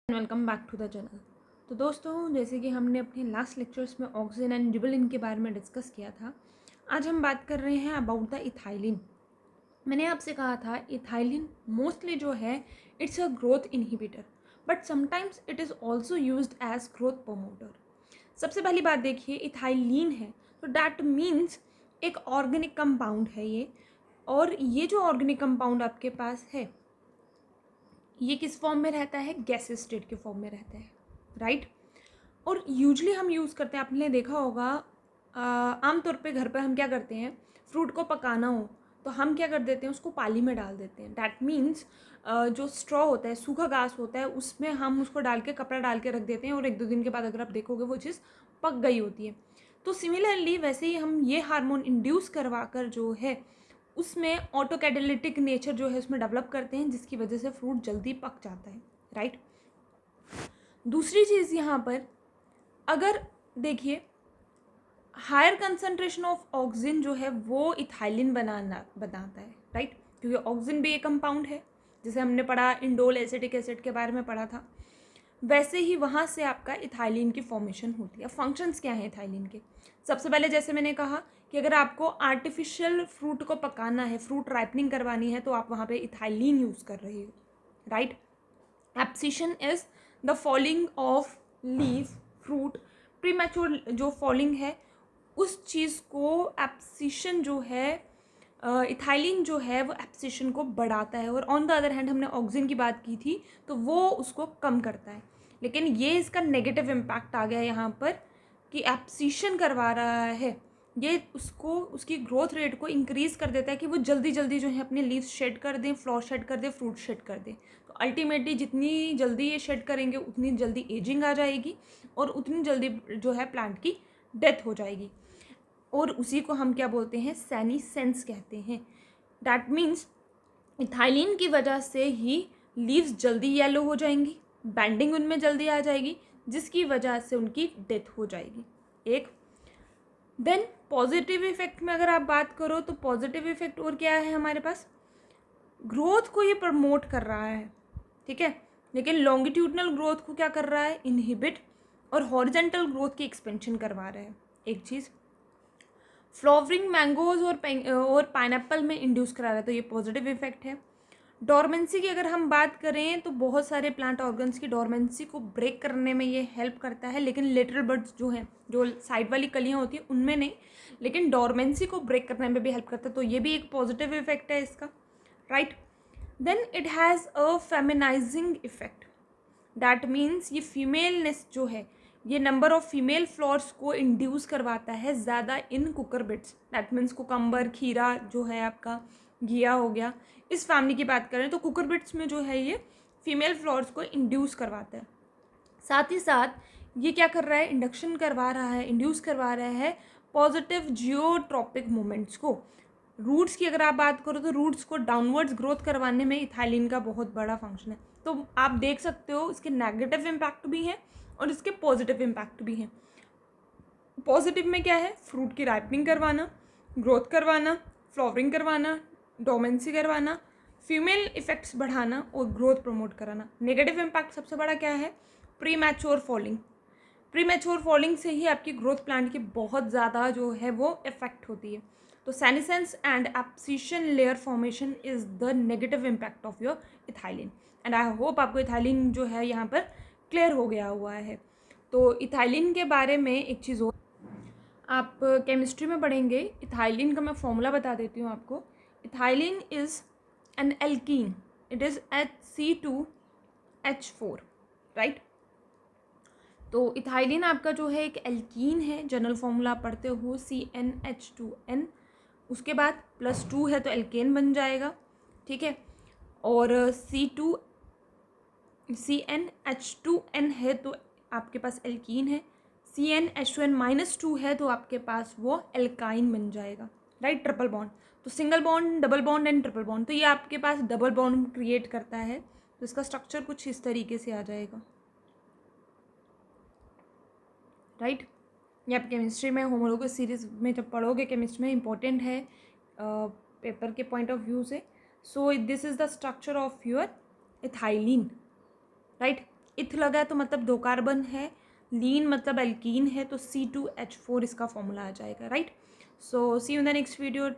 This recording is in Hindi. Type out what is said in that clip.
Welcome back to the channel. तो दोस्तों, जैसे कि हमने अपने लास्ट लेक्चर्स में ऑक्सीजन एंड जिबरेलिन के बारे में डिस्कस किया था, आज हम बात कर रहे हैं अबाउट द इथाइलिन। मैंने आपसे कहा था इथाइलिन मोस्टली जो है it's a growth inhibitor, but sometimes it is also used as growth promoter. सबसे पहली बात देखिए, इथाइलिन है तो डैट मीन्स एक ऑर्गेनिक कंपाउंड है ये, और ये जो ऑर्गेनिक कंपाउंड आपके पास है ये किस फॉर्म में रहता है? गैसेस स्टेट के फॉर्म में रहता है, राइट। और यूजली हम यूज़ करते हैं, आपने देखा होगा आमतौर पे घर पर हम क्या करते हैं, फ्रूट को पकाना हो तो हम क्या कर देते हैं, उसको पाली में डाल देते हैं। डैट मीन्स जो स्ट्रॉ होता है, सूखा घास होता है, उसमें हम उसको डाल के कपड़ा डाल के रख देते हैं और 1-2 दिन के बाद अगर आप देखोगे वो चीज़ पक गई होती है। तो सिमिलरली वैसे ही हम ये हार्मोन इंड्यूस करवा कर जो है उसमें ऑटो कैटालिटिक नेचर जो है उसमें डेवलप करते हैं, जिसकी वजह से फ्रूट जल्दी पक जाता है, राइट। दूसरी चीज़ यहाँ पर अगर देखिए, हायर कंसंट्रेशन ऑफ ऑक्सीजन जो है वो इथाइलिन बनाता है, राइट, क्योंकि ऑक्सीजन भी एक कंपाउंड है, जैसे हमने पढ़ा इंडोल एसिटिक एसिड के बारे में पढ़ा था, वैसे ही वहाँ से आपका इथाइलिन की फॉर्मेशन होती है। फंक्शंस क्या हैं इथाइलिन के? सबसे पहले जैसे मैंने कहा कि अगर आपको आर्टिफिशियल फ्रूट को पकाना है, फ्रूट राइपनिंग करवानी है, तो आप वहाँ पे इथाइलिन यूज़ कर रहे हो, right. Abscission is the falling of leaf fruit, premature जो फॉलिंग है उस चीज़ को एब्सिशन जो है, इथाइलिन जो है वो एब्सिशन को बढ़ाता है, और ऑन द अदर हैंड हमने ऑक्सीजन की बात की थी तो वो उसको कम करता है। लेकिन ये इसका नेगेटिव इम्पैक्ट आ गया यहाँ पर कि एब्सिशन करवा रहा है, ये उसको उसकी ग्रोथ रेट को इंक्रीज़ कर देता है कि वो जल्दी जल्दी जो है अपने लीव्स शेड कर दें, फ्लावर शेड कर दें, फ्रूट शेड कर दें। तो अल्टीमेटली जितनी जल्दी ये शेड करेंगे उतनी जल्दी एजिंग आ जाएगी और उतनी जल्दी जो है प्लांट की डेथ हो जाएगी, और उसी को हम क्या बोलते हैं, सेनीसेंस कहते हैं। डैट मीन्स इथाइलिन की वजह से ही लीव्स जल्दी येलो हो जाएंगी, बैंडिंग उनमें जल्दी आ जाएगी, जिसकी वजह से उनकी डेथ हो जाएगी। एक देन पॉजिटिव इफेक्ट में अगर आप बात करो तो पॉजिटिव इफेक्ट और क्या है हमारे पास, ग्रोथ को ये प्रमोट कर रहा है, ठीक है, लेकिन लॉन्गिट्यूडनल ग्रोथ को क्या कर रहा है, इनहिबिट, और हॉरिजेंटल ग्रोथ की एक्सपेंशन करवा रहा है। एक चीज़ फ्लावरिंग मैंगोज और पाइनएप्पल में इंड्यूस करा रहा है, तो ये पॉजिटिव इफेक्ट है। डोरमेंसी की अगर हम बात करें तो बहुत सारे प्लांट ऑर्गन्स की डोरमेंसी को ब्रेक करने में ये हेल्प करता है, लेकिन लिटिल बर्ड्स जो हैं, जो साइड वाली कलियाँ होती हैं उनमें नहीं, लेकिन डोरमेंसी को ब्रेक करने में भी हेल्प करता है, तो ये भी एक पॉजिटिव इफेक्ट है इसका, right. Then it has a feminizing effect, that means ये फीमेलनेस जो है, ये नंबर ऑफ फीमेल फ्लावर्स को इंड्यूस करवाता है ज़्यादा in cucurbits. That means cucumber, खीरा जो है आपका, घिया हो गया, इस फैमिली की बात करें तो कुकरबिट्स में जो है ये फीमेल फ्लावर्स को इंड्यूस करवाता है। साथ ही साथ ये क्या कर रहा है, इंडक्शन करवा रहा है, इंड्यूस करवा रहा है पॉजिटिव जियोट्रॉपिक मूवमेंट्स को। रूट्स की अगर आप बात करो तो रूट्स को डाउनवर्ड्स ग्रोथ करवाने में इथाइलिन का बहुत बड़ा फंक्शन है। तो आप देख सकते हो इसके नेगेटिव इम्पैक्ट भी हैं और इसके पॉजिटिव इम्पैक्ट भी हैं। पॉजिटिव में क्या है, फ्रूट की राइपनिंग करवाना, ग्रोथ करवाना, फ्लावरिंग करवाना, डोमेंसी करवाना, फीमेल इफेक्ट्स बढ़ाना और ग्रोथ प्रमोट कराना। नेगेटिव इम्पैक्ट सबसे बड़ा क्या है, pre mature falling. Pre mature falling से ही आपकी ग्रोथ प्लांट की बहुत ज़्यादा जो है वो इफेक्ट होती है। तो senescence and abscission layer formation is the negative impact of your ethylene. And I hope आपको इथाइलिन जो है यहाँ पर क्लियर हो गया हुआ है। तो इथाइलिन के बारे में एक चीज़ और आप केमिस्ट्री में पढ़ेंगे, इथाइलिन का मैं फॉर्मूला बता देती हूँ आपको। Ethylene is an alkene, it is HC2H4, right. तो इथाइलिन आपका जो है एक एल्कीन है, जनरल फॉर्मूला पढ़ते हो CnH2n, उसके बाद +2 है तो एल्केन बन जाएगा, ठीक है। और CnH2n है तो आपके पास एल्कीन है, CnH2n-2 है तो आपके पास वो एल्काइन बन जाएगा, राइट। ट्रिपल बॉन्ड, तो single bond, double bond and triple bond, तो ये आपके पास डबल बॉन्ड क्रिएट करता है, तो इसका स्ट्रक्चर कुछ इस तरीके से आ जाएगा, राइट। ये आप केमिस्ट्री में होमोलोगस सीरीज में जब पढ़ोगे, केमिस्ट्री में इंपॉर्टेंट है पेपर के पॉइंट ऑफ व्यू से। So this is the structure of your ethylene, right. इथ लगा है तो मतलब 2 कार्बन है, लीन मतलब एल्कीन है, तो C2H4 इसका फॉर्मूला आ जाएगा, right. So see you in the next video.